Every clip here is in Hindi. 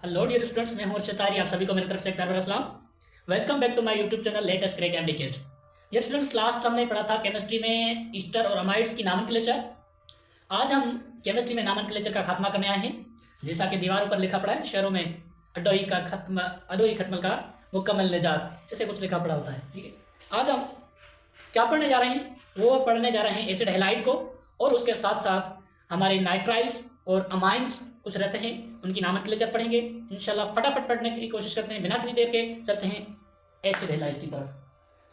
हेलो डियर स्टूडेंट्स, मैं हूं अर्शद तारी। आप सभी को मेरी तरफ से एक प्यार भरा सलाम। Welcome back to my YouTube channel latest crack and डिकेट। ये स्टूडेंट्स, लास्ट हमने पढ़ा था केमिस्ट्री में ईस्टर और अमाइड्स की नामनक्लेचर। आज हम केमिस्ट्री में नामनक्लेचर का खात्मा करने आए हैं। जैसा कि दीवारों पर लिखा पड़ा है, शहरों में अडोई खटमल का मुकम्मल निजात, ऐसे कुछ लिखा पड़ा होता है। ठीक है, आज हम क्या पढ़ने जा रहे हैं? वो पढ़ने जा रहे हैं एसिड हैलाइड को, और उसके साथ साथ हमारे नाइट्राइल्स और अमाइंस कुछ रहते हैं, उनकी नामनक्लेचर पढ़ेंगे इंशाल्लाह। फटाफट पढ़ने की कोशिश करते हैं, बिना किसी देर के चलते हैं एसिड हैलाइड की तरफ।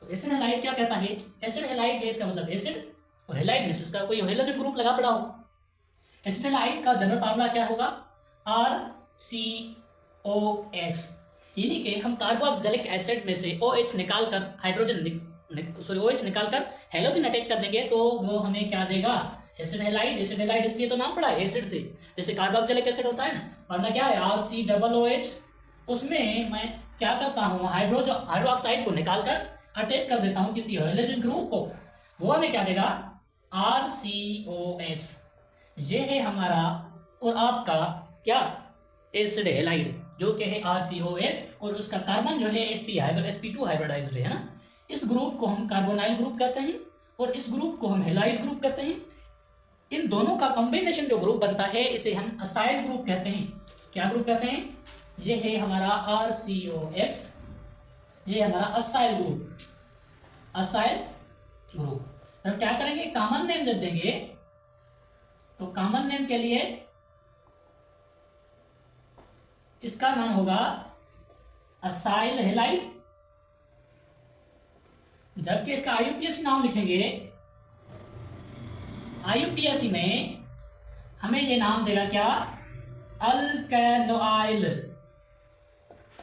तो एसिड हैलाइड क्या कहता है? एसिड हैलाइड है, इसका मतलब एसिड और हैलाइड में से उसका कोई हैलोजन ग्रुप लगा पड़ा हो। एसिड हैलाइड का जनरल फार्मूला क्या होगा? RCOX, यानी कि हम कार्बोक्सिलिक एसिड में से OH निकालकर OH निकालकर हैलोजन अटैच कर देंगे तो वो हमें क्या देगा? Acid halide. एसिड हैलाइड इसलिए तो नाम पड़ा है एसिड से, जैसे कार्बोक्सिलिक एसिड होता है ना, वरना क्या है RCOOH। उसमें मैं क्या करता हूँ, हाइड्रोक्साइड को निकालकर अटैच कर देता हूँ किसी हैलोजन ग्रुप को, वो हमें क्या देगा? RCOX। ये है हमारा और आपका क्या? एसिड हैलाइड, जो कि है RCOX, और उसका कार्बन जो है sp2 हाइब्रिडाइज्ड है ना। इस ग्रुप को हम कार्बोनाइल ग्रुप कहते हैं और इस ग्रुप को हम हैलाइड ग्रुप कहते हैं। इन दोनों का कॉम्बिनेशन जो ग्रुप बनता है इसे हम असाइल ग्रुप कहते हैं। क्या ग्रुप कहते हैं? ये है हमारा RCOX, ये हमारा असाइल ग्रुप। असाइल ग्रुप तो क्या करेंगे? कॉमन नेम जब देंगे तो कॉमन नेम के लिए इसका नाम होगा असाइल हैलाइड, जबकि इसका IUPAC नाम लिखेंगे। IUPAC में हमें ये नाम देगा क्या? अल्केनोइल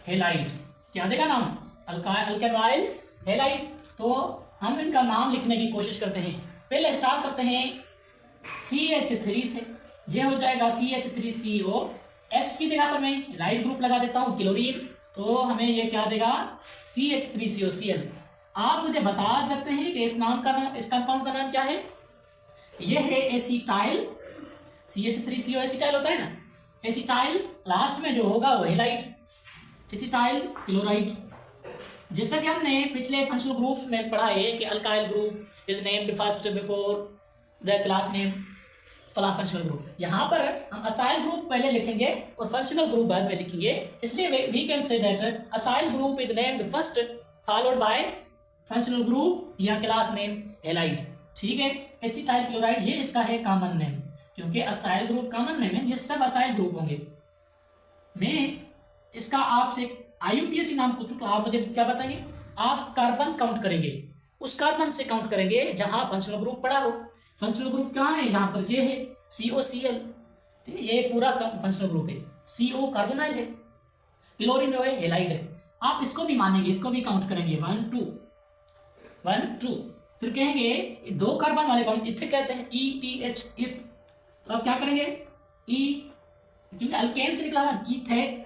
हैलाइड। क्या देगा नाम? अल्केनोइल हैलाइड। तो हम इनका नाम लिखने की कोशिश करते हैं। पहले स्टार्ट करते हैं CH3 से। ये हो जाएगा CH3CO। X की जगह पर मैं हैलाइड ग्रुप लगा देता हूँ क्लोरीन, तो हमें ये क्या देगा? CH3COCl। आप मुझे बता सकते हैं कि इस कंपाउंड का नाम क्या है? यह है एसिटाइल। CH3CO एसिटाइल होता है ना, एसिटाइल। लास्ट में जो होगा वो हैलाइड, एसिटाइल क्लोराइड। जैसा कि हमने पिछले फंक्शनल ग्रुप्स में पढ़ा है कि alkyl group is named first before the class name फला फंक्शनल ग्रुप। यहाँ पर हम असाइल ग्रुप पहले लिखेंगे और फंक्शनल ग्रुप बाद में लिखेंगे, इसलिए we can say that acyl group is named first followed by functional group या क्लास नेम हैलाइड। ठीक है, एसिटाइल क्लोराइड ये इसका है कॉमन नेम, क्योंकि असाइल ग्रुप कॉमन नेम है, ये सब असाइल ग्रुप होंगे। मैं इसका आपसे IUPAC नाम पूछूं तो आप मुझे क्या बताएंगे? आप कार्बन काउंट करेंगे, उस कार्बन से काउंट करेंगे जहां फंक्शनल ग्रुप पड़ा हो। फंक्शनल ग्रुप कहाँ है? यहाँ पर ये है COCl। ठीक है, ये पूरा फंक्शनल ग्रुप है। CO कार्बोनाइल है, क्लोरीन जो है हैलाइड है। आप इसको भी मानेंगे, इसको भी काउंट करेंगे 1 2। फिर कहेंगे दो कार्बन वाले कौन? इथिक कहते हैं, ETH, इथ। तो आप क्या करेंगे? E, क्योंकि अल्केन से निकला ना, इथे,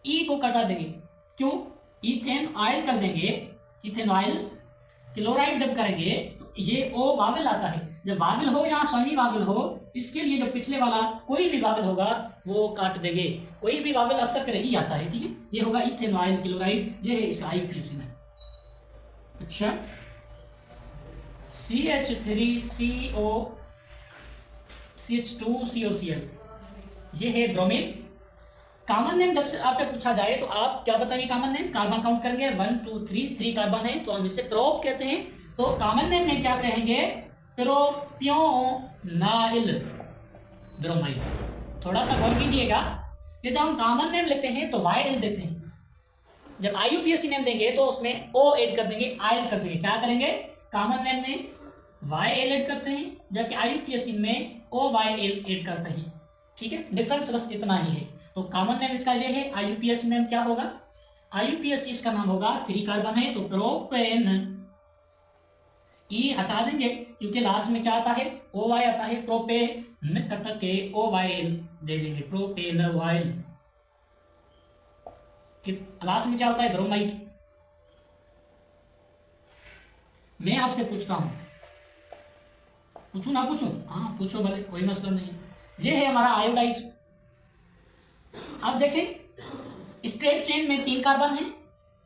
E को कटा देंगे। क्यों? इथेन ऑयल कर देंगे, इथेनॉइल। क्लोराइड जब करेंगे तो ये O वावेल आता है। जब वावेल हो या सेमी वावेल हो, इसके लिए जो पिछले वाला कोई भी वावेल होगा वो काट देंगे। कोई भी वावेल अक्सर करे E आता है। ठीक है, ये होगा इथेनॉइल क्लोराइड। ये है इसका IUPAC में। अच्छा, CH3CO CH2COCl, ये है ब्रोमीन। कॉमन नेम जब से आपसे पूछा जाए तो आप क्या बताएंगे? कॉमन नेम कार्बन काउंट करेंगे 1 2 3 कार्बन है तो हम इसे प्रोप कहते हैं। तो कॉमन नेम में क्या कहेंगे? प्रोपियोनाइल ब्रोमाइड। थोड़ा सा गौर कीजिएगा कि जब हम कॉमन नेम लेते हैं तो YL देते हैं, जब IUPAC नेम देंगे तो उसमें O ऐड कर देंगे, आयल कर देंगे। क्या करेंगे? कॉमन नेम में YL ऐड करते हैं, जबकि IUPAC में OYL ऐड करते हैं। ठीक है, डिफरेंस बस इतना ही है। तो कॉमन नेम इसका ये है। IUPAC नेम क्या होगा? IUPAC इसका नाम होगा, 3 कार्बन है तो प्रोपेन। E हटा देंगे क्योंकि लास्ट में क्या आता है? OY आता है। प्रोपेन कट के OYL दे देंगे, प्रोपेनॉइल। लास्ट में क्या होता है? ब्रोमाइड। मैं आपसे पूछता हूं, पूछूं ना पूछूं? हाँ पूछो भले, कोई मसला नहीं। ये है हमारा आयोडाइड। अब देखें स्ट्रेट चेन में 3 कार्बन है,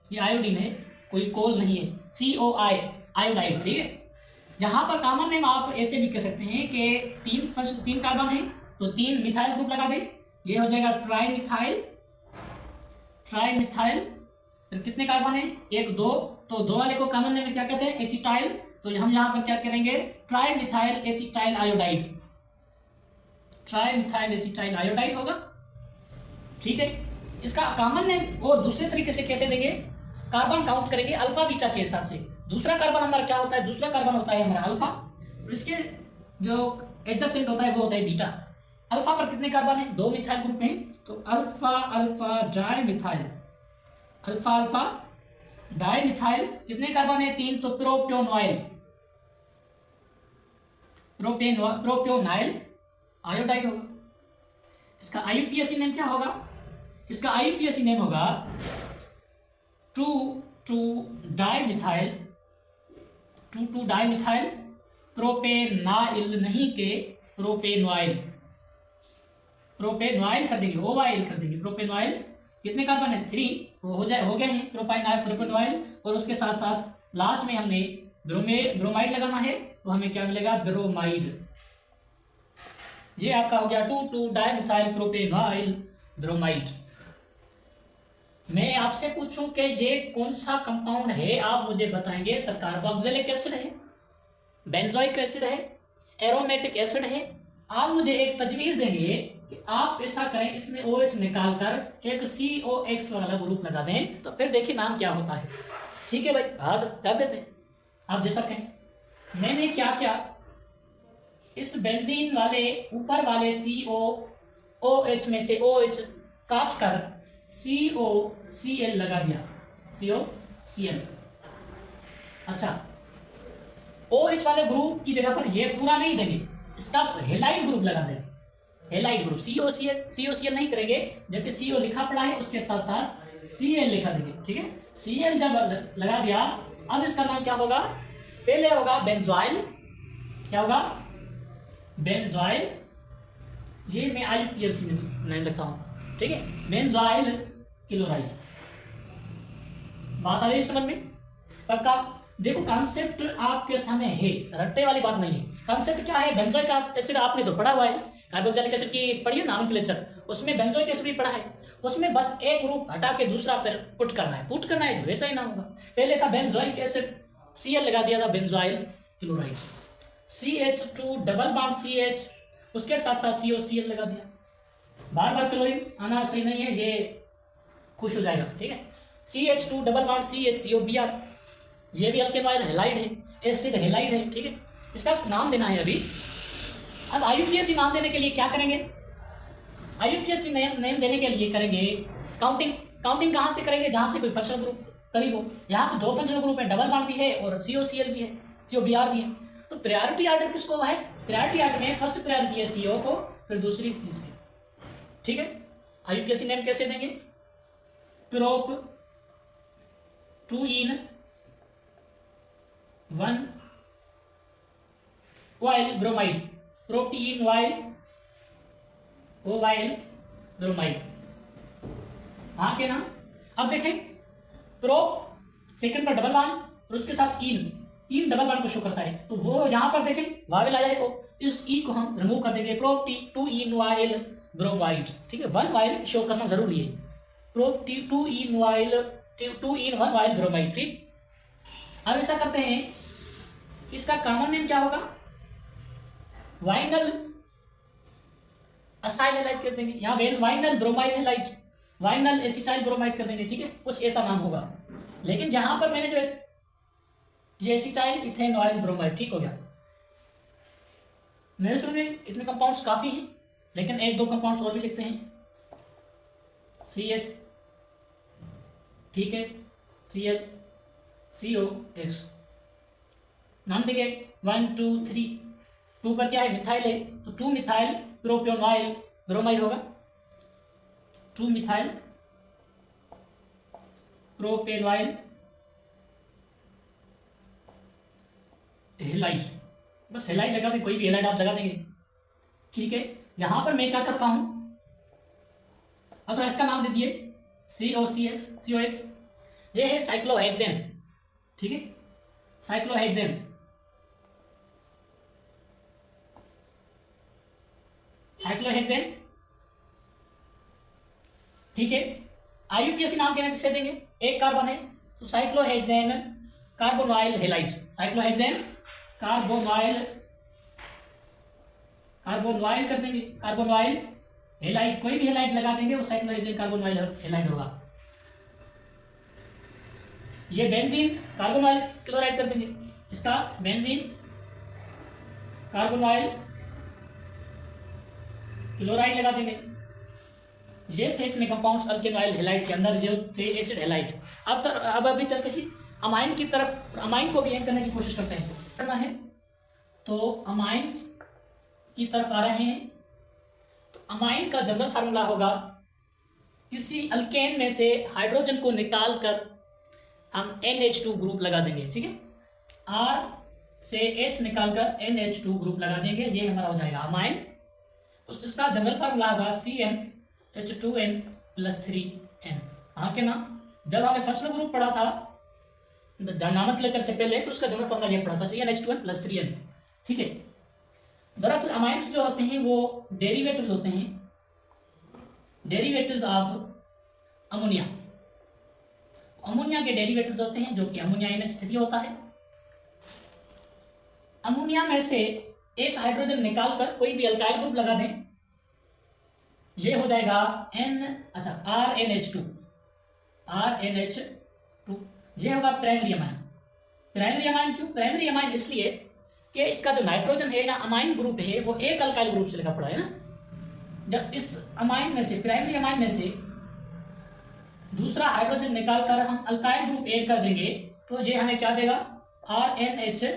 ये आयोडीन है, कोई कोल नहीं है, COI आयोडाइड, ठीक है। यहाँ पर कॉमन नेम आप ऐसे भी कह सकते हैं कि तीन कार्बन है तो 3 मिथाइल ग्रुप लगा दें, ये हो जाएगा ट्राई मिथाइल। फिर कितने कार्बन है, 1 2, तो 2 वाले को कॉमन नेम में क्या कहते हैं, एसिटाइल, तो हम यहाँ पर क्या करेंगे, tri methyl acetyl iodide, tri methyl acetyl iodide होगा, ठीक है। इसका कॉमन नेम और दूसरे तरीके से कैसे देंगे, कार्बन काउंट करेंगे अल्फा बीटा के हिसाब से। दूसरा कार्बन हमारा क्या होता है, दूसरा कार्बन होता है हमारा अल्फा, और इसके जो एडजेसेंट होता है वो होता है बीटा। अल्फा पर कितने कार्बन है, 2 मिथाइल ग्रुप हैं, तो alpha alpha di methyl, alpha alpha di methyl, कितने कार्बन है, 3, तो प्रोप्योनाइल आयोडाइड होगा। इसका IUPAC नेम क्या होगा, इसका IUPAC नेम होगा 2,2-डाइमिथाइल प्रोपेनाइल, नहीं के प्रोपेनॉइल कर देंगे, OYL कर देंगे, प्रोपेनॉइल। कितने कार्बन है, 3, हो गए हैं प्रोपेनॉइल, और उसके साथ साथ लास्ट में हमने ब्रोमाइड लगाना है, तो हमें क्या मिलेगा, ब्रोमाइड। ये आपका हो गया 2,2-डाइमिथाइल प्रोपेनॉइल ब्रोमाइड। मैं आपसे पूछूं कि ये कौन सा कंपाउंड है, आप मुझे बताएंगे। सर कार्बोक्सिलिक एसिड है, बेंजोइक एसिड है, एरोमेटिक एसिड है। आप मुझे एक तजवीज़ देंगे कि आप ऐसा करें, इसमें OH निकाल कर एक COX वाला ग्रुप लगा दें, तो फिर देखिए नाम क्या होता है। ठीक है भाई, हाँ सर कर देते हैं, आप जैसा कहें। मैंने क्या किया, इस बेंजीन वाले ऊपर वाले COOH में से OH काट कर COCl लगा दिया, COCl। अच्छा, OH वाले ग्रुप की जगह पर ये पूरा नहीं देंगे, इसका हेलाइड ग्रुप लगा देंगे, हेलाइड ग्रुप। COCl नहीं करेंगे, जबकि CO लिखा पड़ा है उसके साथ साथ Cl लिखा देंगे, ठीक है। Cl जब लगा दिया, अब इसका नाम क्या होगा, पहले होगा बेंजोइल, क्या होगा, बेंजोइल। ये मैं IUPAC नेम लिखता हूँ, ठीक है, बेंजोइल क्लोराइड। बात आ रही है समझ में, पक्का। देखो कॉन्सेप्ट आपके सामने है, रट्टे वाली बात नहीं है। कॉन्सेप्ट क्या है, बेंजोइक एसिड आपने तो पढ़ा हुआ है, कार्बोक्सिलिक एसिड की पढ़ी है नॉमेनक्लेचर, उसमें बेंजोइक एसिड भी पढ़ा है। उसमें बस एक ग्रुप हटा के दूसरा पर पुट करना है, वैसा ही नाम होगा। पहले था बेंजोइक एसिड, Cl लगा दिया था, benzoyl chloride. CH2 double bond CH, उसके साथ साथ COCl लगा दिया। बार बार क्लोरीन आना सही नहीं है, ये खुश हो जाएगा, ठीक है। CH2 डबल बॉन्ड CH, ये भी अल्केनॉइल हेलाइड है, एसिड हेलाइड है, ठीक है। इसका नाम देना है अभी। अब IUPAC नाम देने के लिए क्या करेंगे, IUPAC नेम देने के लिए करेंगे काउंटिंग कहाँ से करेंगे, जहाँ से कोई फंक्शनल ग्रुप करीब हो। यहाँ तो 2 फंक्शनल ग्रुप है, डबल बॉन्ड भी है और COCl भी है, COBr भी है। तो प्रायोरिटी आर्डर किसको है, प्रायोरिटी आर्डर में फर्स्ट प्रायोरिटी है CO को, फिर दूसरी तीसरी, ठीक है। IUPAC नेम कैसे देंगे, prop 2-in-1 oil bromide, protein oil bromide, हाँ के नाम। अब देखें, प्रो सेकंड पर डबल बॉन्ड और उसके साथ इन डबल बॉन्ड को शो करता है, तो वो यहाँ पर देखें वावेल आ जाएगा, इस ई को हम रिमूव कर देंगे, प्रो 2-in ऑयल ब्रोमाइड, ठीक है। 1 ऑयल शो करना जरूरी है, प्रो 2-in ऑयल ब्रोमाइड, ठीक। अब ऐसा करते हैं, इसका कॉमन नेम क्या होगा, वाइनल असाइल हेलाइड कर देंगे, यहाँ vinyl bromyl halide, vinyl acetyl bromide कर देंगे, ठीक है, कुछ ऐसा नाम होगा। लेकिन जहां पर मैंने जो ये एसिटाइल इथेन ऑयल ब्रोमाइड, ठीक हो गया। मेरे समझ में इतने कंपाउंड्स काफी हैं, लेकिन 1-2 कंपाउंड्स और भी लिखते हैं। CH, ठीक है, Cl, COX नाम देंगे 1 2 3। 2 पर क्या है, मिथाइल है, तो 2 मिथाइल प्रोप्योनॉइल ब्रोमाइड होगा, 2 मिथाइल प्रोपेनॉइल हेलाइड। बस हेलाइड लगा दें, कोई भी हेलाइड आप लगा देंगे, ठीक है। यहां पर मैं क्या करता हूं, अब इसका नाम दे दिए COX। ये है साइक्लोहेक्सेन, ठीक है, साइक्लोहेक्सेन। साइक्लोहेक्सेन, ठीक है। IUPAC नाम कहने से देंगे, एक कार्बन है तो cyclohexane carbonyl halide, cyclohexane carbonyl कर देंगे, कार्बोनाइल हेलाइड, कोई भी हेलाइड लगा देंगे वो साइक्लोहेक्सेन कार्बोनाइल हेलाइड होगा। ये बेंजीन कार्बोनाइल क्लोराइड कर देंगे, इसका बेंजीन कार्बोनाइल क्लोराइड लगा देंगे। ये थे इतने कंपाउंड्स अल्केनॉइल हेलाइड के अंदर जो थे एसिड हेलाइड। अब अभी चलते हैं अमाइन की तरफ, अमाइन को भी एड करने की कोशिश करते हैं, करना है तो अमाइंस की तरफ आ रहे हैं। तो अमाइन का जनरल फार्मूला होगा, किसी अल्केन में से हाइड्रोजन को निकाल कर हम NH2 ग्रुप लगा देंगे, ठीक है, R से H निकाल कर NH2 ग्रुप लगा देंगे, ये हमारा हो जाएगा अमाइन। उसका जनरल फार्मूला होगा CnH2n+3n। हाँ के ना, जब हमने फर्स्ट ग्रुप पढ़ा था नॉमेनक्लेचर से पहले तो उसका जनरल फार्मूला ये पढ़ा था CnH2n+3n, ठीक है। दरअसल अमाइंस जो होते हैं वो डेरिवेटिव्स होते हैं, डेरिवेटिव्स ऑफ अमोनिया। अमोनिया के डेरिवेटिव्स होते हैं जो कि अमोनिया NH3 होता है। अमोनिया में से एक हाइड्रोजन निकालकर कोई भी अल्काइल ग्रुप लगा दें, ये हो जाएगा RNH2, ये होगा प्राइमरी अमाइन। प्राइमरी अमाइन क्यों? प्राइमरी अमाइन इसलिए कि इसका जो नाइट्रोजन है या अमाइन ग्रुप है वो एक अल्काइल ग्रुप से लगा पड़ा है ना। जब इस अमाइन में से, प्राइमरी अमाइन में से दूसरा हाइड्रोजन निकालकर हम अल्काइल ग्रुप ऐड कर देंगे तो ये हमें क्या देगा? RNHR।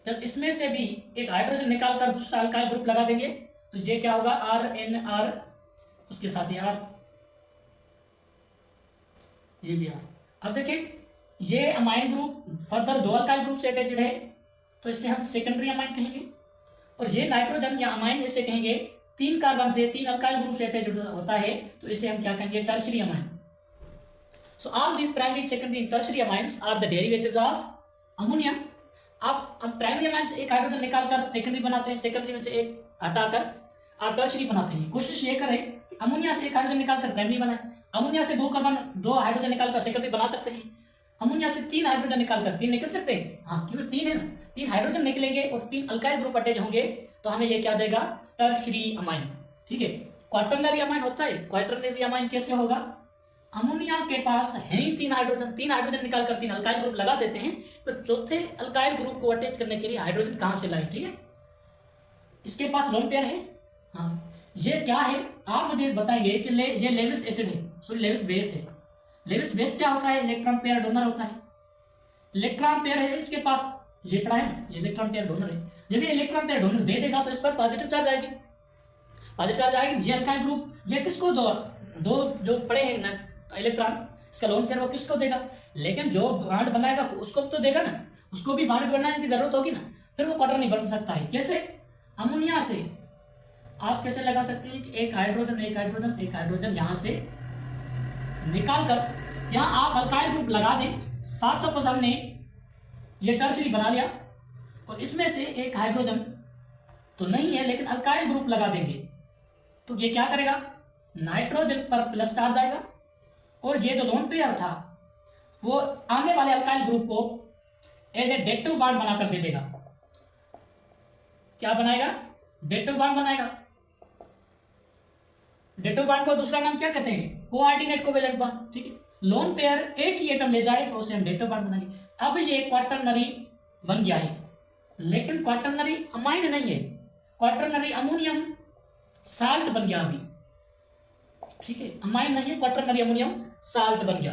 जब इसमें से भी एक हाइड्रोजन निकालकर दूसरा अल्काइल ग्रुप लगा देंगे तो ये क्या होगा? RNR, उसके साथ ही R, ये भी R। अब देखिए ये अमाइन ग्रुप फर्दर दो अल्काइल ग्रुप से अटैच्ड है तो इससे हम सेकेंडरी अमाइन कहेंगे, और ये नाइट्रोजन या अमाइन इसे कहेंगे तीन कार्बन से तीन अल्काइल ग्रुप से अटैच्ड होता है तो इसे हम क्या कहेंगे? Tertiary amine. So all these primary, secondary and tertiary amines are the derivatives of ammonia. आप हम प्राइमरी अमाइन से एक हाइड्रोजन निकालकर सेकेंडरी बनाते हैं, सेकेंडरी में से एक हटाकर आप टर्शियरी बनाते हैं। कोशिश ये करें कि अमोनिया से एक हाइड्रोजन निकालकर प्राइमरी बनाए, अमोनिया से दो हाइड्रोजन निकालकर सेकेंडरी बना सकते हैं, अमोनिया से तीन हाइड्रोजन निकालकर तीन निकल सकते हैं। हाँ, क्योंकि तीन है ना, तीन हाइड्रोजन निकलेंगे और तीन अल्काइल ग्रुप अटैच होंगे तो हमें ये क्या देगा? टर्शियरी अमाइन, ठीक है। क्वाटरनरी अमाइन होता है। क्वाटरनरी अमाइन कैसे होगा? अमोनिया के पास है ही तीन हाइड्रोजन निकालकर तीन अल्काइल ग्रुप लगा देते हैं, तो चौथे अल्काइल ग्रुप को अटैच करने के लिए हाइड्रोजन कहाँ से लाए? ठीक है, इसके पास लोन पेयर है। हाँ, ये क्या है आप मुझे बताएंगे कि ये लेविस एसिड है, सॉरी लेविस बेस है। लेविस बेस क्या होता है? इलेक्ट्रॉन पेयर डोनर होता है। इलेक्ट्रॉन पेयर है इसके पास, ये पड़ा है ना, ये इलेक्ट्रॉन पेयर डोनर है। जब ये इलेक्ट्रॉन पेयर डोनर दे देगा तो इस पर पॉजिटिव चार्ज आएगी, पॉजिटिव चार्ज आएगी। ये अल्काइल ग्रुप ये किसको दो जो पड़े हैं ना इलेक्ट्रॉन, इसका लोन पेयर वो किसको देगा? लेकिन जो बॉन्ड बनाएगा उसको तो देगा ना, उसको भी बॉन्ड बनाने की जरूरत होगी ना, फिर वो क्वार्टर नहीं बन सकता है। कैसे? अमोनिया से आप कैसे लगा सकते हैं कि एक हाइड्रोजन यहाँ से निकाल कर यहाँ आप अल्काइल ग्रुप लगा दें। फॉर सपोज हमने ये टर्शियरी बना लिया और इसमें से एक हाइड्रोजन तो नहीं है लेकिन अल्काइल ग्रुप लगा देंगे तो ये क्या करेगा? नाइट्रोजन पर प्लस चार्ज आएगा और ये जो लोन पेयर था वो आने वाले अल्काइल ग्रुप को एज ए डेटिव बॉन्ड बनाकर दे देगा। क्या बनाएगा? डेटिव बॉन्ड बनाएगा। डेटिव बॉन्ड को दूसरा नाम क्या कहते हैं? कोऑर्डिनेट कोवेलेंट बॉन्ड, ठीक है। लोन पेयर एक ही एटम ले जाए तो उसे हम डेटिव बॉन्ड बनाएंगे। अब ये क्वाटरनरी बन गया है लेकिन क्वाटरनरी अमाइन नहीं है, क्वाटरनरी अमोनियम साल्ट बन गया अभी, ठीक है। अमाइन नहीं है, क्वाटरनरी अमोनियम साल्ट बन गया।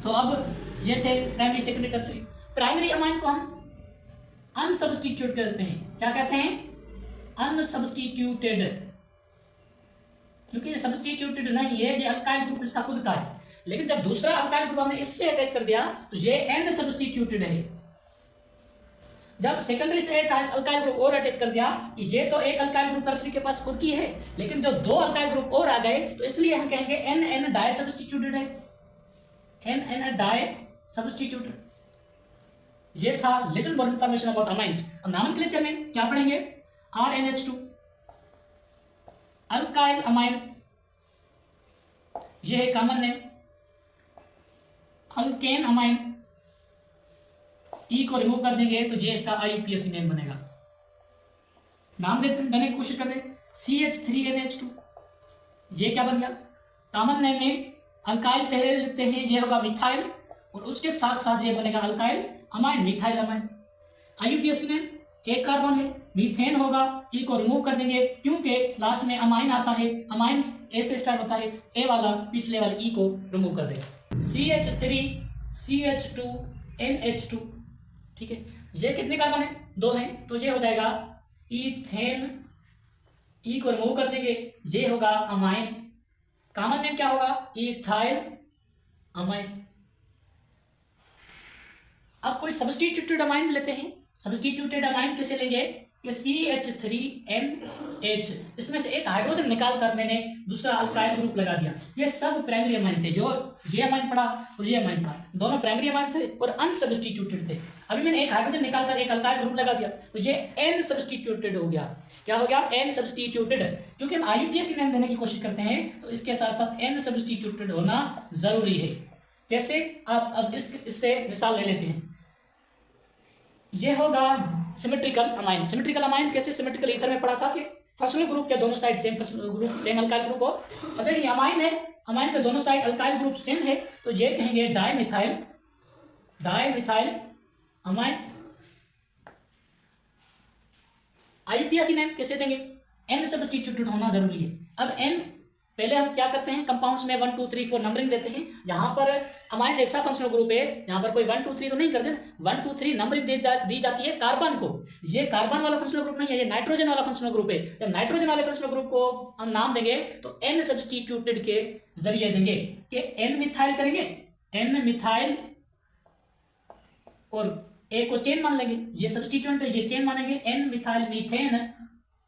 तो अब ये थे primary, secondary, tertiary. Primary amine को हम अनसब्स्टिट्यूट कहते हैं। क्या कहते हैं? अनसब्स्टिट्यूटेड, क्योंकि ये सब्स्टिट्यूटेड नहीं है, ये अल्काइल ग्रुप इसका खुद का है। लेकिन जब दूसरा अल्काइल ग्रुप हमने इससे अटैच कर दिया तो ये एन सब्स्टिट्यूटेड है। जब सेकेंडरी से एक अल्काइल ग्रुप और अटैच कर दिया कि ये तो एक अल्काइल ग्रुप टर्सरी के पास खुद की है, लेकिन जो दो अल्काइल ग्रुप और आ गए तो इसलिए हम कहेंगे एन एन डाई सब्स्टिट्यूटेड है, एन एन डाई सब्स्टिट्यूटेड। ये था little more information about amines. अब नॉमेनक्लेचर में क्या पढ़ेंगे? RnH2 अल्काइल अमाइन, ये है कॉमन नेम। अल्केन अमाइन, ई को रिमूव कर देंगे तो जे इसका IUPAC नेम बनेगा। नाम देने की कोशिश करते हैं CH3NH2, ये क्या बन गया? कॉमन नेम में अल्काइल पहले लिखते हैं, ये होगा मिथाइल, और उसके साथ साथ ये बनेगा alkyl amine, methyl amine. IUPAC name एक कार्बन है, मीथेन होगा, ई को रिमूव कर देंगे क्योंकि लास्ट में अमाइन आता है, अमाइन ए से स्टार्ट होता है, ए वाला पिछले वाले ई को रिमूव कर देगा। CH3CH2NH2, ठीक है। ये कितने कार्बन है? 2 हैं, तो ये हो जाएगा ईथेन, ई को रिमूव कर देंगे, ये होगा अमाइन। कॉमन नेम क्या होगा? Ethyl amine. अब कोई सब्स्टिट्यूटेड अमाइन लेते हैं। सब्स्टिट्यूटेड अमाइन कैसे लेंगे? कि CH3NH, इसमें से एक हाइड्रोजन निकाल कर मैंने दूसरा अल्काइल ग्रुप लगा दिया। ये सब प्राइमरी अमाइन थे, जो ये अमाइन पड़ा और ये अमाइन पड़ा, दोनों प्राइमरी अमाइन थे और अनसब्स्टिट्यूटेड थे। अभी मैंने एक हाइड्रोजन निकाल कर एक अल्काइल ग्रुप लगा दिया तो ये N सब्स्टिट्यूटेड हो गया। क्या हो गया? N substituted. क्योंकि हम IUPAC नेम देने की कोशिश करते हैं तो इसके साथ साथ N सब्स्टिट्यूटेड होना जरूरी है। कैसे? आप अब इससे मिसाल ले लेते हैं। ये होगा सिमेट्रिकल अमाइन। सिमेट्रिकल अमाइन कैसे? सिमेट्रिकल ईथर में पढ़ा था कि फंक्शनल ग्रुप के दोनों side same functional group, same alkyl group हो। अब देखिए अमाइन है, अमाइन के दोनों साइड अल्काइल ग्रुप सेम है तो ये कहेंगे dimethyl, dimethyl amine. IUPAC name कैसे देंगे? N सब्स्टिट्यूटेड होना जरूरी है। अब N पहले हम क्या करते हैं? कंपाउंड्स में 1 2 3 4 नंबरिंग देते हैं। यहाँ पर अमाइन ऐसा फंक्शनल ग्रुप है यहाँ पर कोई 1 2 3 तो नहीं करते, 1 2 3 नंबरिंग दी जाती है कार्बन को। ये कार्बन वाला फंक्शनल ग्रुप नहीं है, ये नाइट्रोजन वाला फंक्शनल ग्रुप है। जब नाइट्रोजन वाले फंक्शनल ग्रुप को हम नाम देंगे तो N सब्स्टिट्यूटेड के जरिए देंगे कि N मिथाइल करेंगे, N मिथाइल और ए को चेन मान लेंगे, ये सब्स्टिट्यूएंट है, ये चेन मानेंगे, N मिथाइल मीथेन,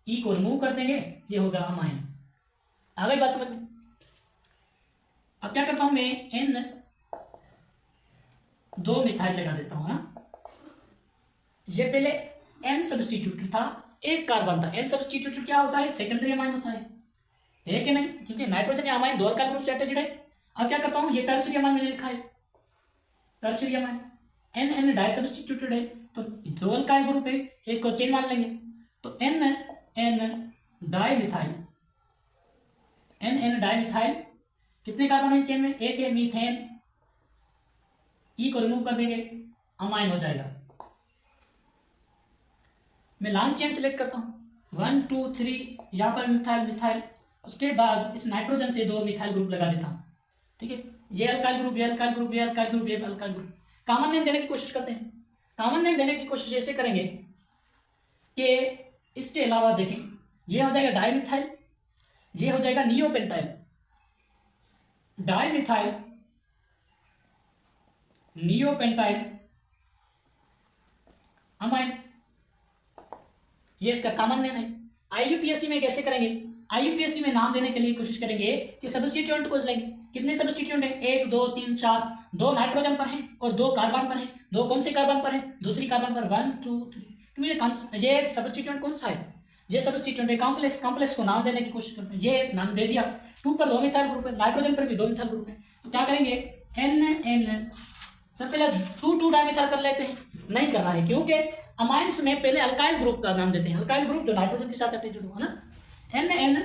ई को रिमूव कर देंगे, ये होगा अमाइन। आ गई बात समझ में? अब क्या करता हूं मैं? N 2 मिथाइल लगा देता हूं ना। ये पहले N सब्स्टिट्यूटेड था, एक कार्बन था। N सब्स्टिट्यूटेड क्या होता है? सेकेंडरी अमाइन होता है कि नहीं? क्योंकि नाइट्रोजन या अमाइन दो अल्काइल ग्रुप से अटैच्ड है। अब क्या करता हूं? ये टर्सरी अमाइन मैंने लिखा है, tertiary amine. N N di substituted है तो दो अल्काइल ग्रुप है, एक को चेन मान लेंगे तो N N di methyl, N N di methyl. कितने कार्बन है चेन में? एक है, मीथेन, ई को रिमूव कर देंगे, अमाइन हो जाएगा। मैं लॉन्ग चेन सिलेक्ट करता हूं 1 2 3, यहां पर मिथाइल मिथाइल, उसके बाद इस नाइट्रोजन से 2 मिथाइल ग्रुप लगा देता हूं। ठीक है, ये अल्काइल ग्रुप, ये अल्काइल ग्रुप, ये अल्काइल ग्रुप, ये अल्काइल ग्रुप। कॉमन नेम देने की कोशिश करते हैं। कॉमन नेम देने की कोशिश ऐसे करेंगे कि इसके अलावा देखें, ये हो जाएगा डाइमिथाइल, ये हो जाएगा नियोपेंटाइल, डाइमिथाइल, नियोपेंटाइल अमाइन, ये इसका कॉमन नेम है। IUPAC में कैसे करेंगे? IUPAC में नाम देने के लिए कोशिश करेंगे कि सब्स्टिट्यूएंट को लेंगे। कितने सब्स्टिट्यूएंट है? 1 2 3 4, 2 नाइट्रोजन पर है और 2 कार्बन पर है। 2 कौन से कार्बन पर है? दूसरी कार्बन पर 1 2 3। तो ये सब्स्टिट्यूएंट कौन सा है? ये सब्स्टिट्यूएंट है कॉम्प्लेक्स। कॉम्प्लेक्स को नाम देने की कोशिश करते हैं, ये नाम दे दिया। 2 पर 2 मिथाइल ग्रुप है, नाइट्रोजन पर भी 2 मिथाइल ग्रुप है, तो क्या करेंगे? N सब पहले 2 2 डाइमिथाइल कर लेते हैं। नहीं करना है क्योंकि अमाइंस में पहले अल्काइल ग्रुप का नाम देते हैं, अल्काइल ग्रुप जो नाइट्रोजन के साथ अटैच्ड हो ना। N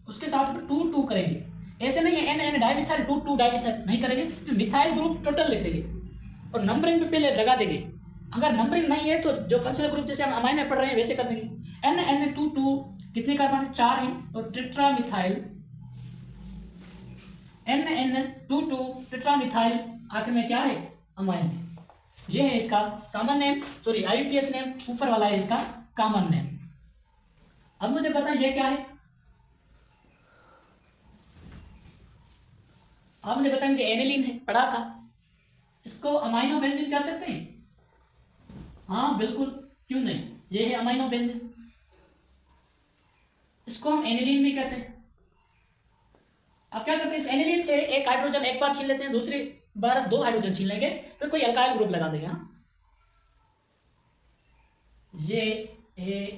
उसके साथ 2 2 करेंगे, ऐसे नहीं है N डाइमिथाइल 2 2 डाइमिथाइल नहीं करेंगे, तो मिथाइल ग्रुप टोटल लिख देंगे और नंबरिंग पे पहले लगा देंगे। अगर नंबरिंग नहीं है तो जो फंक्शनल ग्रुप जैसे हम अमाइन में पढ़ रहे हैं वैसे कर देंगे। N 2 2, कितने कार्बन है? 4 हैं, और टेट्रामिथाइल N 2 2 टेट्रामिथाइल, आखिर में क्या है? अमाइन है। ये है इसका common name, sorry IUPAC name, ऊपर वाला है इसका कॉमन नेम। अब मुझे पता ये क्या है? अब मुझे बताएं कि एनिलीन है, पढ़ा था। इसको अमाइनो बेंजीन कह सकते हैं? हाँ बिल्कुल, क्यों नहीं, ये है अमाइनो बेंजीन, इसको हम एनिलीन भी कहते हैं। अब क्या करते हैं, इस एनिलीन से एक हाइड्रोजन एक बार छीन लेते हैं, दूसरी बार 2 हाइड्रोजन छीन लेंगे, फिर कोई अल्काइल ग्रुप लगा देंगे। हाँ, ये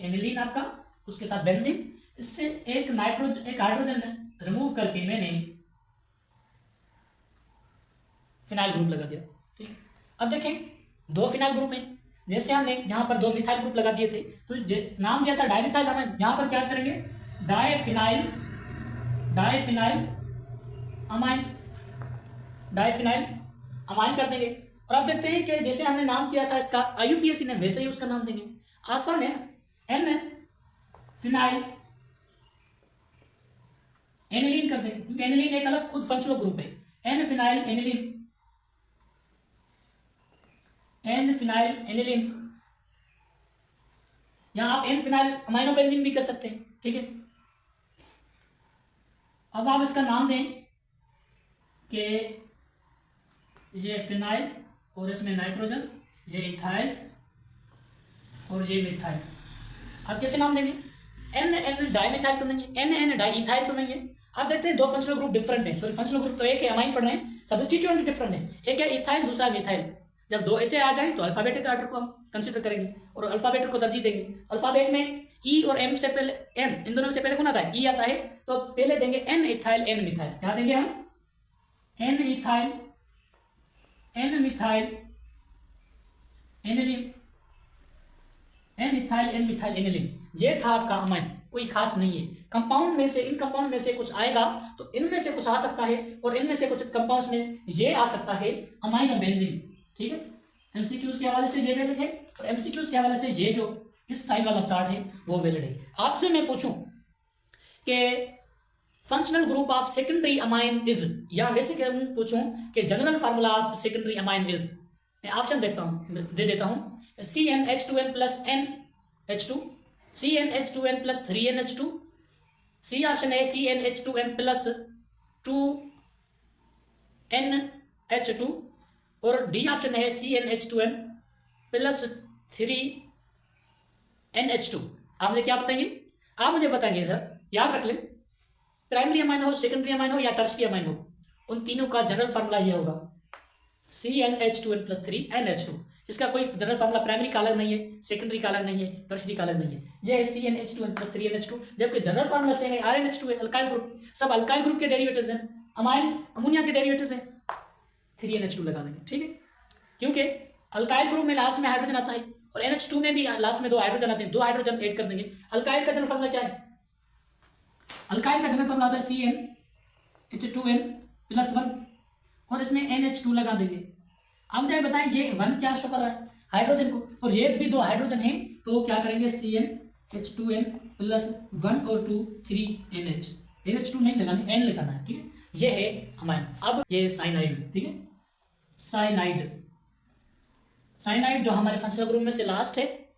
एनिलीन आपका, उसके साथ बेंजीन, इससे एक हाइड्रोजन रिमूव करके मैंने फिनाइल ग्रुप लगा दिया। ठीक है, अब देखें 2 फिनाइल ग्रुप हैं, जैसे हमने यहाँ पर 2 मिथाइल ग्रुप लगा दिए थे, तो नाम दिया था डाइमिथाइल अमाइन, यहाँ पर क्या करेंगे, डाइफिनाइल अमाइन, डाइफिनाइल अमाइन कर देंगे। और अब देखते हैं कि जैसे हमने नाम दिया था इसका IUPAC ने, वैसे ही उसका नाम देंगे, आसान है। एन फिनाइल एनिलीन कर देंगे, क्योंकि एनिलीन एक अलग खुद फंक्शनल ग्रुप है। एन फिनाइल एनिलीन, यहां आप एन फिनाइल अमाइनो बेंजीन भी कर सकते हैं। ठीक है, अब आप इसका नाम दें कि ये फिनाइल और इसमें नाइट्रोजन, ये इथाइल और ये मिथाइल। आप कैसे नाम देंगे, एन डाइमिथाइल तो नहीं है, एन डाइइथाइल तो नहीं है। आप देखते हैं 2 फंक्शनल ग्रुप डिफरेंट है, सॉरी फंक्शनल ग्रुप तो एक है, अमाइन पढ़ रहे हैं, सब्स्टिट्यूएंट डिफरेंट है, एक है इथाइल दूसरा मिथाइल। जब 2 ऐसे आ जाए तो अल्फाबेटिक ऑर्डर को हम कंसीडर करेंगे और अल्फाबेट को तरजीह देंगे। अल्फाबेट में ई और एम से पहले, एन इन दोनों से पहले कौन आता है, ई आता है, तो पहले देंगे एन इथाइल एन मिथाइल। क्या देंगे हम, N ethyl N methyl aniline, N ethyl N methyl aniline. ये था आपका अमाइन, कोई खास नहीं है। कंपाउंड में से, इन कंपाउंड में से कुछ आएगा तो इनमें से कुछ आ सकता है, और इनमें से कुछ कंपाउंड्स में ये आ सकता है अमाइनो बेंजीन। ठीक है, एमसीक्यूज के हवाले से ये वैलिड है, और एमसीक्यूज के हवाले से ये जो इस साइड वाला चार्ट है वो वैलिड है। आपसे मैं पूछूं कि functional group of secondary amine is, या वैसे पूछूं कि general formula of secondary amine is, मैं ऑप्शन दे देता हूं, CnH2n plus NH2, CnH2n plus 3NH2, C option है CnH2n प्लस 2NH2, और डी ऑप्शन है CnH2n प्लस 3NH2। आप मुझे क्या बताएंगे, आप मुझे बताएंगे सर, याद रख लें, प्राइमरी अमाइन हो, सेकेंडरी अमाइन हो या टर्शरी अमाइन हो, उन तीनों का जनरल फार्मूला ये होगा CnH2n प्लस 3NH2। इसका कोई जनरल फार्मूला प्राइमरी का अलग नहीं है, सेकेंडरी का अलग नहीं है, टर्शरी का अलग नहीं है, यह है CnH2n प्लस 3NH2। जबकि जनरल फार्मूला सेम है, RnH2 है, अल्काइल ग्रुप, सब अल्काइल ग्रुप के डेरिवेटिव्स हैं, अमाइन अमोनिया के डेरिवेटिव्स हैं, 3NH2 लगा देंगे। ठीक है, क्योंकि अल्काइल ग्रुप में लास्ट में हाइड्रोजन आता है और NH2 में भी लास्ट में 2 हाइड्रोजन आते हैं, 2 हाइड्रोजन ऐड कर देंगे। अल्काइल का जनरल फार्मूला क्या है, अल्काइल का जनरल फार्मूला आता है CnH2n प्लस 1, और इसमें NH2 लगा देंगे। अब मुझे बताएं ये 1 क्या शो कर रहा है, हाइड्रोजन को, और ये भी 2 हाइड्रोजन है, तो क्या करेंगे CnH2n प्लस 1 और 2 3NH, NH2 नहीं लगाना, N लगाना है। ठीक है, ये है अमाइन। अब ये साइनाइड, ठीक है, साइनाइड जो हमारे फंक्शनल ग्रुप में से लास्ट है,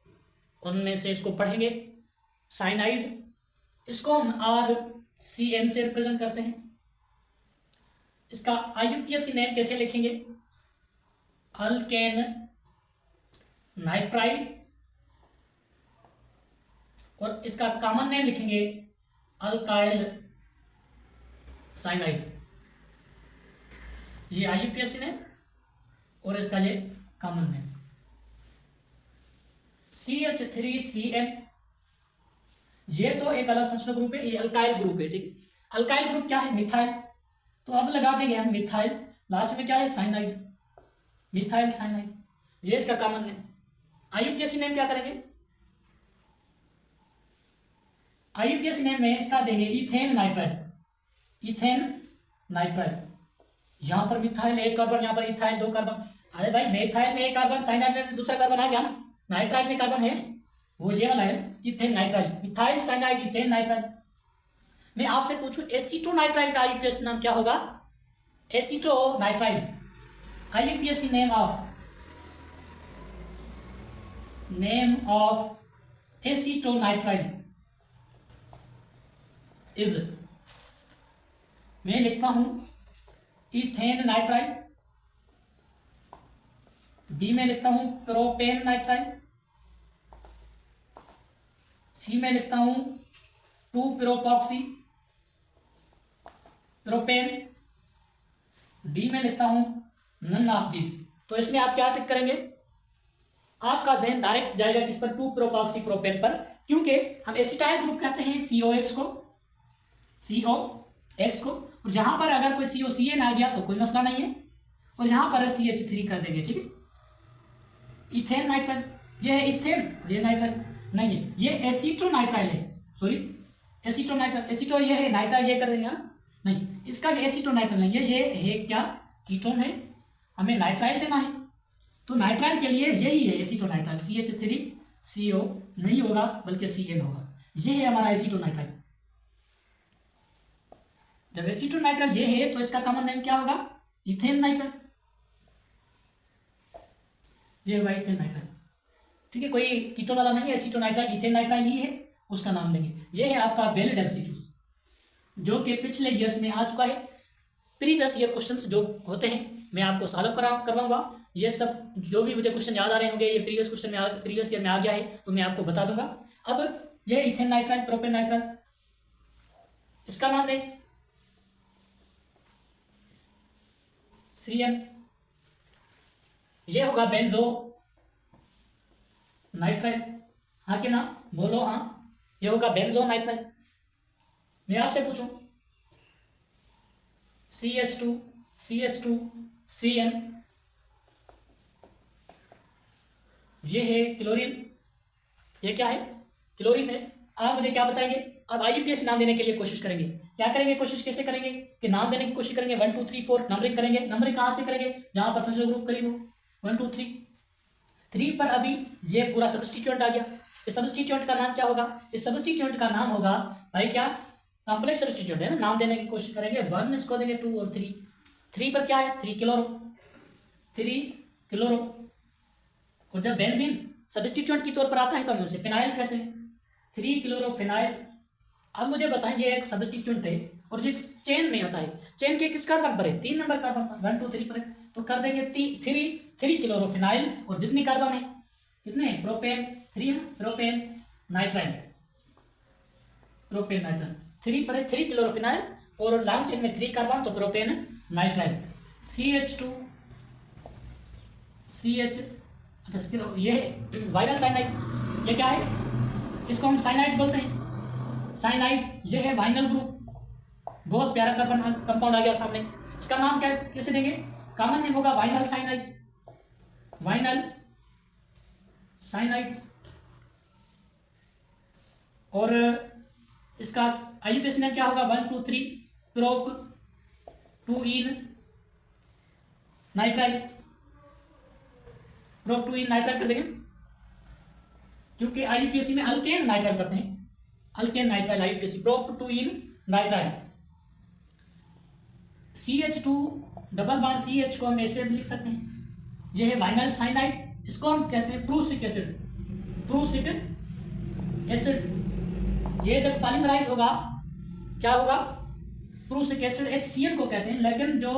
उनमें से इसको पढ़ेंगे। साइनाइड, इसको हम RCN से रिप्रेजेंट करते हैं। इसका IUPAC नेम कैसे लिखेंगे, अल्केन नाइट्राइल, और इसका कॉमन नेम लिखेंगे अल्काइल साइनाइड। ये IUPAC नेम और इसका ये कॉमन नेम CH3CN। ये तो एक अलग फंक्शनल ग्रुप है, ये अल्काइल ग्रुप है। ठीक है, अल्काइल ग्रुप क्या है, मिथाइल, तो अब लगा देंगे हम मिथाइल, लास्ट में क्या है साइनाइड, मिथाइल साइनाइड, ये इसका कॉमन नेम। IUPAC नेम क्या करेंगे, IUPAC नेम में इसका देंगे इथेन नाइट्राइल, इथेन नाइट्राइल। यहां पर मिथाइल 1 कार्बन, यहां पर इथाइल 2 कार्बन। अरे भाई मिथाइल में 1 कार्बन, साइनाइड में दूसरा कार्बन आ गया ना, नाइट्राइल में कार्बन है, वो ये वाला है ethane nitrile, methyl cyanide ethane nitrile. मैं आपसे पूछूं एसीटोनाइट्राइल का IUPAC नाम क्या होगा, acetonitrile, IUPAC name of acetonitrile is, मैं लिखता हूं इथेन नाइट्राइल, बी में लिखता हूं प्रोपेन नाइट्राइल, सी में लिखता हूँ 2 प्रोपॉक्सी प्रोपेन, डी में लिखता हूँ नन ऑफ दिस। तो इसमें आप क्या टिक करेंगे, आपका जहन डायरेक्ट जाएगा किस पर, 2 प्रोपॉक्सी प्रोपेन पर, क्योंकि हम एसिटाइल ग्रुप कहते हैं COX को, और यहाँ पर अगर कोई COCN आ गया तो कोई मसला नहीं है, और यहाँ पर CH3 कर देंगे, ठीक है। इथेन नाइट्राइल, ये है इथेन, ये नाइट्राइल नहीं है, ये एसीटोनाइट्राइल है, सॉरी एसीटोनाइट्राइल, एसीटो ये है, नाइट्राइल ये कर देंगे ना, नहीं इसका एसीटोनाइट्राइल नहीं है, ये है क्या, कीटोन है, हमें नाइट्राइल देना है, तो नाइट्राइल के लिए यही है एसीटोनाइट्राइल, CH3CO नहीं होगा बल्कि CN होगा, ये है हमारा एसीटोनाइट्राइल। जब एसीटोनाइट्राइल ये है तो इसका कॉमन नेम क्या होगा, इथेन नाइट्राइल, ये होगा इथेन नाइट्राइल, ठीक है। कोई कीटोन वाला नहीं है, एसीटोनाइट्राइल इथेन नाइट्राइल ही है, उसका नाम देंगे। ये है आपका वैलिड एमसीक्यूज जो कि पिछले ईयर्स में आ चुका है। प्रीवियस ईयर क्वेश्चंस जो होते हैं मैं आपको सॉल्व करवाऊंगा, ये सब जो भी मुझे क्वेश्चन याद आ रहे होंगे, ये प्रीवियस ईयर में आ गया है तो मैं आपको बता दूंगा। अब ये इथेन नाइट्राइल प्रोपेन नाइट्राइल, इसका नाम दें CN, ये होगा बेंजो नाइट्राइल, हाँ के नाम बोलो, हाँ ये होगा बेंजो नाइट्राइल। मैं आपसे पूछूं CH2 CN, ये है क्लोरीन, ये क्या है, क्लोरीन है। आप मुझे क्या बताएंगे, अब IUPAC नाम देने के लिए कोशिश करेंगे, क्या करेंगे, कोशिश कैसे करेंगे कि नाम देने की कोशिश करेंगे, 1 2 3 4 नंबरिंग करेंगे। नंबरिंग कहाँ से करेंगे, जहां पर फंक्शनल ग्रुप करीब हो, 1 2 3 पर अभी ये पूरा सब्स्टिट्यूएंट आ गया। इस सब्स्टिट्यूएंट का नाम क्या होगा, इस सब्स्टिट्यूएंट का नाम होगा भाई क्या, कॉम्प्लेक्स सब्स्टिट्यूएंट है ना, नाम देने की कोशिश करेंगे। 1 इसको देंगे 2 और 3 पर क्या है, 3 क्लोरो, और जब बेंजीन सब्स्टिट्यूएंट के तौर पर आता है तो हम उसे फिनाइल कहते हैं, 3 क्लोरोफिनाइल। अब मुझे बताएं ये एक सब्स्टिट्यूएंट है और ये चेन में आता है, चेन के किस कार्बन पर है, 3 नंबर कार्बन पर, 1 2 3 पर है, तो कर देंगे 3 क्लोरोफिनाइल, और जितनी कार्बन है कितने हैं, प्रोपेन 3 प्रोपेन नाइट्राइल 3 पर है, 3 क्लोरोफिनाइल, और लॉन्ग चेन में 3 कार्बन तो प्रोपेन नाइट्राइल। CH2 CH, अच्छा ये वाइनल साइनाइड, ये क्या है, इसको हम साइनाइड बोलते हैं, साइनाइड ये है वाइनल ग्रुप, बहुत प्यारा कार्बन कंपाउंड आ गया सामने। इसका नाम क्या कैसे देंगे, कॉमन नेम होगा वाइनल साइनाइड, और इसका IUPAC में क्या होगा, 1 2 3 prop 2 ene nitrile, prop 2 ene nitrile कर देंगे, क्योंकि IUPAC में अल्केन नाइट्राइल करते हैं, alkane nitrile IUPAC, prop 2 ene nitrile. CH2 double bond CH को हम ऐसे भी लिख सकते हैं, यह है वाइनल साइनाइड, इसको हम कहते हैं प्रूसिक एसिड। ये जब पॉलीमराइज होगा क्या होगा, प्रूसिक एसिड HCl को कहते हैं, लेकिन जो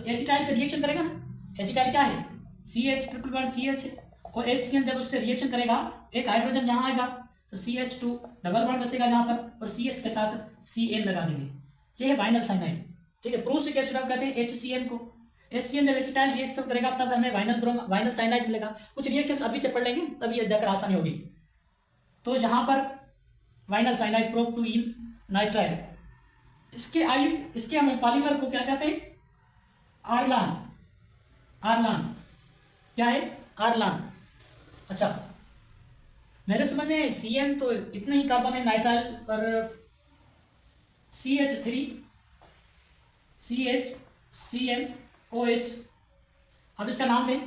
एसिटाइल से रिएक्शन करेगा ना, एसिटाइल क्या है, CH ट्रिपल बॉन्ड CH, और HCl जब उससे रिएक्शन करेगा एक हाइड्रोजन यहाँ आएगा तो CH2 डबल बॉन्ड बचेगा यहाँ पर, और CH के साथ CN लगा देंगे, ये है वाइनल साइनाइड, ठीक है। प्रूसिक एसिड हम कहते हैं HCl को, HCl जब एसिटाइल रिएक्शन करेगा तब हमें वाइनल साइनाइड मिलेगा। कुछ रिएक्शंस अभी से पढ़ लेंगे तभी जाकर आसानी होगी। तो यहाँ पर vinyl cyanide prop 2 ene nitrile, इसके हम पॉलीमर को क्या कहते हैं, आर्लान, क्या है, आर्लान। अच्छा मेरे समझ में CN तो इतने ही कार्बन है नाइट्राइल पर, CH3 CH CN OH। अब इसका नाम दें,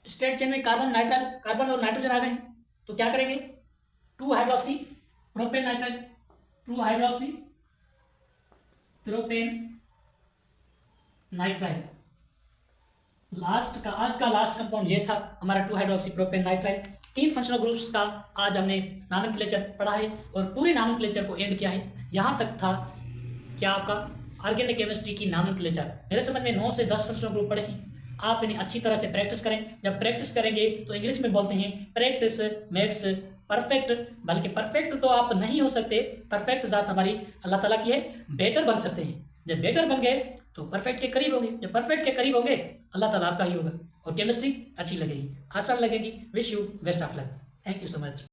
स्ट्रेट चेन में कार्बन और नाइट्रोजन आ गए हैं तो क्या करेंगे, 2 hydroxy propane nitrile, 2 hydroxy propane nitrile. आज का लास्ट कंपाउंड ये था हमारा 2 hydroxy propane nitrile. 3 functional groups का आज हमने नॉमेनक्लेचर पढ़ा है और पूरे नॉमेनक्लेचर को एंड किया है। यहाँ तक था क्या आपका ऑर्गेनिक केमिस्ट्री की नॉमेनक्लेचर। मेरे समझ में 9 से 10 फंक्शनल ग्रुप पढ़े हैं आप इन्हें अच्छी तरह से प्रैक्टिस करें। जब प्रैक्टिस करेंगे तो इंग्लिश में बोलते हैं प्रैक्टिस मेक्स परफेक्ट, बल्कि परफेक्ट तो आप नहीं हो सकते, परफेक्ट ज़ात हमारी अल्लाह ताला की है, बेटर बन सकते हैं। जब बेटर बन गए तो परफेक्ट के करीब होंगे, जब परफेक्ट के करीब होंगे अल्लाह ताला आपका ही होगा और केमिस्ट्री अच्छी लगेगी, आसान लगेगी। Wish you best of luck. Thank you so much.